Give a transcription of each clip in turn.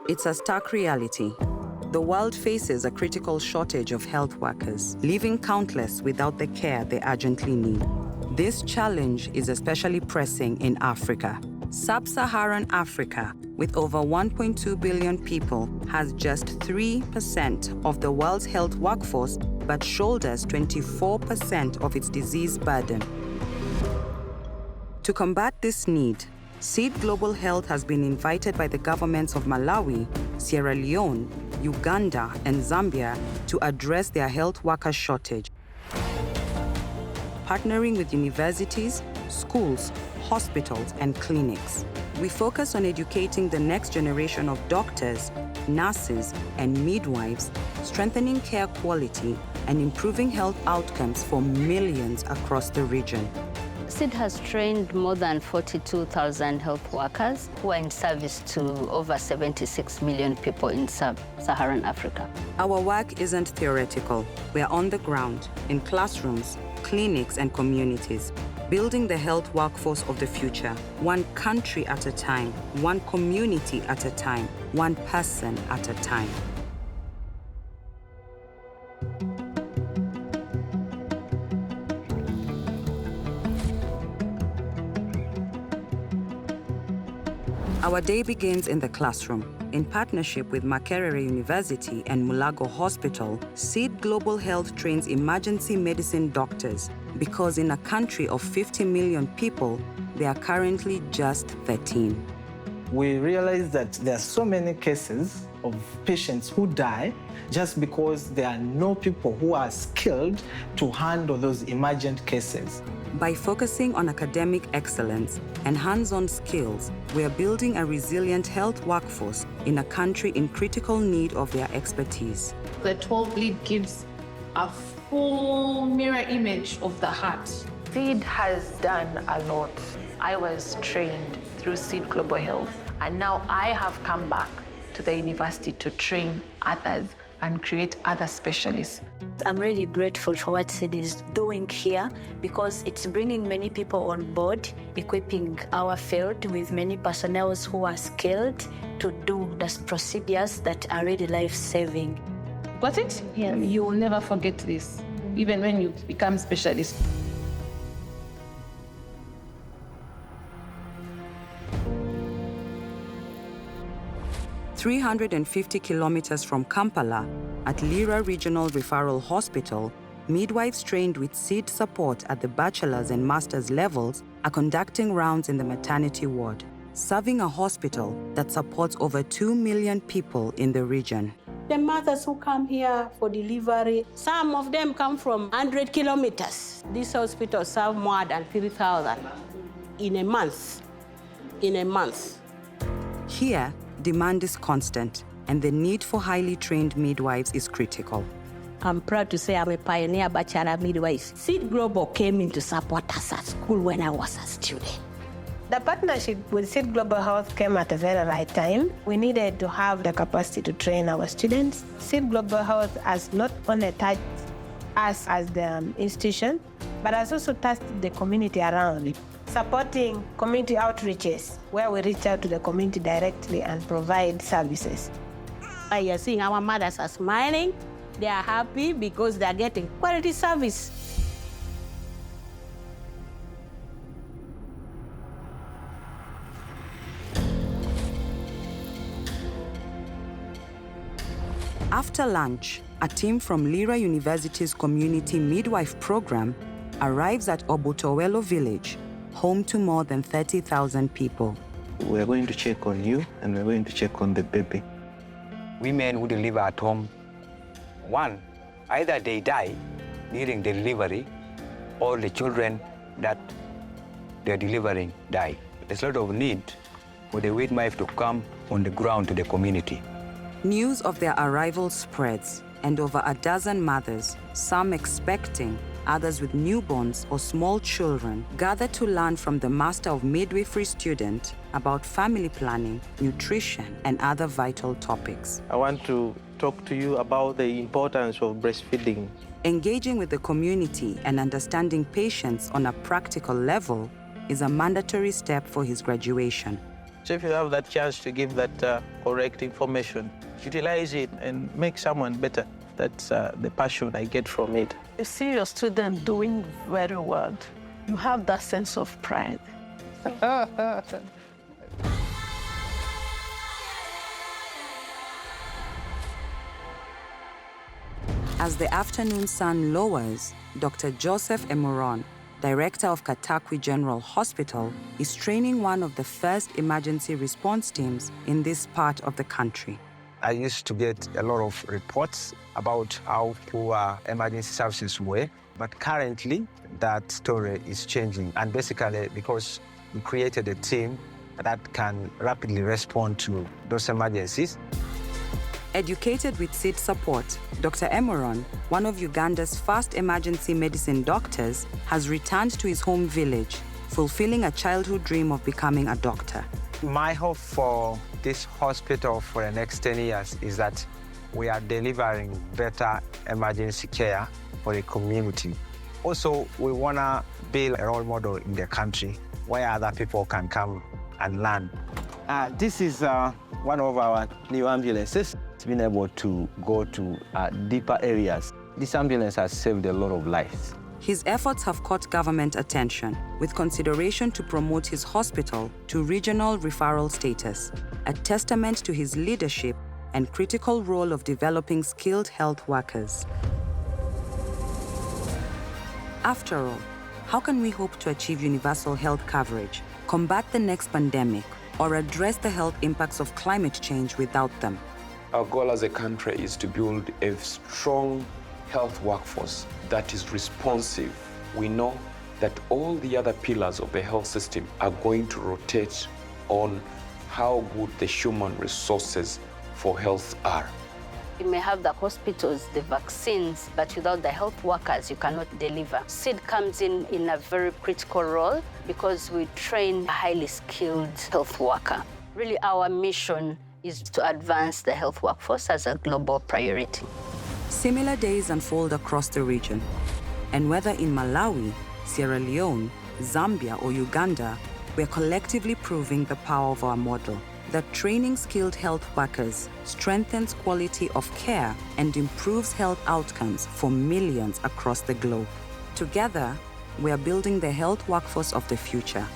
It's a stark reality. The world faces a critical shortage of health workers, leaving countless without the care they urgently need. This challenge is especially pressing in Africa. Sub-Saharan Africa, with over 1.2 billion people, has just 3% of the world's health workforce, but shoulders 24% of its disease burden. To combat this need, Seed Global Health has been invited by the governments of Malawi, Sierra Leone, Uganda, and Zambia to address their health worker shortage. Partnering with universities, schools, hospitals, and clinics, we focus on educating the next generation of doctors, nurses, and midwives, strengthening care quality, and improving health outcomes for millions across the region. SEED has trained more than 42,000 health workers who are in service to over 76 million people in sub-Saharan Africa. Our work isn't theoretical. We are on the ground, in classrooms, clinics, and communities, building the health workforce of the future, one country at a time, one community at a time, one person at a time. Our day begins in the classroom. In partnership with Makerere University and Mulago Hospital, Seed Global Health trains emergency medicine doctors because in a country of 50 million people, there are currently just 13. We realize that there are so many cases of patients who die just because there are no people who are skilled to handle those emergent cases. By focusing on academic excellence and hands-on skills, we are building a resilient health workforce in a country in critical need of their expertise. The 12 lead gives a full mirror image of the heart. SEED has done a lot. I was trained through SEED Global Health, and now I have come back to the university to train others and create other specialists. I'm really grateful for what SEED is doing here because it's bringing many people on board, equipping our field with many personnel who are skilled to do the procedures that are really life-saving. Got it? Yeah. You will never forget this, even when you become specialist. "350 kilometers from Kampala, at Lira Regional Referral Hospital, midwives trained with SEED support at the bachelor's and master's levels are conducting rounds in the maternity ward, serving a hospital that supports over 2 million people in the region. The mothers who come here for delivery, some of them come from 100 kilometers. This hospital serves more than 3,000 in a month. Here, demand is constant, and the need for highly trained midwives is critical. I'm proud to say I'm a pioneer bachelor midwife. SEED Global came in to support us at school when I was a student. The partnership with SEED Global Health came at a very right time. We needed to have the capacity to train our students. SEED Global Health has not only touched us as the institution, but has also touched the community around it, supporting community outreaches where we reach out to the community directly and provide services. You're seeing our mothers are smiling. They are happy because they're getting quality service. After lunch, a team from Lira University's Community Midwife Program arrives at Obutowelo village, home to more than 30,000 people. We're going to check on you, and we're going to check on the baby. Women who deliver at home, one, either they die during the delivery, or the children that they're delivering die. There's a lot of need for the midwife to come on the ground to the community. News of their arrival spreads, and over a dozen mothers, some expecting, others with newborns or small children, gather to learn from the Master of Midwifery student about family planning, nutrition, and other vital topics. I want to talk to you about the importance of breastfeeding. Engaging with the community and understanding patients on a practical level is a mandatory step for his graduation. So if you have that chance to give that correct information, utilize it and make someone better. That's the passion I get from it. You see your student doing very well. You have that sense of pride. As the afternoon sun lowers, Dr. Joseph Emoron, director of Katakwi General Hospital, is training one of the first emergency response teams in this part of the country. I used to get a lot of reports about how poor emergency services were, but currently that story is changing. And basically because we created a team that can rapidly respond to those emergencies. Educated with seed support, Dr. Emoron, one of Uganda's first emergency medicine doctors, has returned to his home village, fulfilling a childhood dream of becoming a doctor. My hope for this hospital for the next 10 years is that we are delivering better emergency care for the community. Also, we want to build a role model in the country where other people can come and learn. This is one of our new ambulances. It's been able to go to deeper areas. This ambulance has saved a lot of lives. His efforts have caught government attention, with consideration to promote his hospital to regional referral status, a testament to his leadership and critical role of developing skilled health workers. After all, how can we hope to achieve universal health coverage, combat the next pandemic, or address the health impacts of climate change without them? Our goal as a country is to build a strong health workforce that is responsive. We know that all the other pillars of the health system are going to rotate on how good the human resources for health are. You may have the hospitals, the vaccines, but without the health workers, you cannot deliver. SEED comes in a very critical role because we train a highly skilled health worker. Really, our mission is to advance the health workforce as a global priority. Similar days unfold across the region. And whether in Malawi, Sierra Leone, Zambia, or Uganda, we're collectively proving the power of our model, that training skilled health workers strengthens quality of care and improves health outcomes for millions across the globe. Together, we are building the health workforce of the future,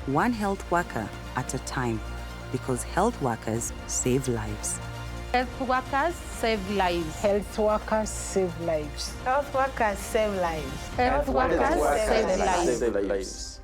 one health worker at a time, because health workers save lives. Health workers save lives. Health workers save lives. Health workers save lives. Health workers save lives.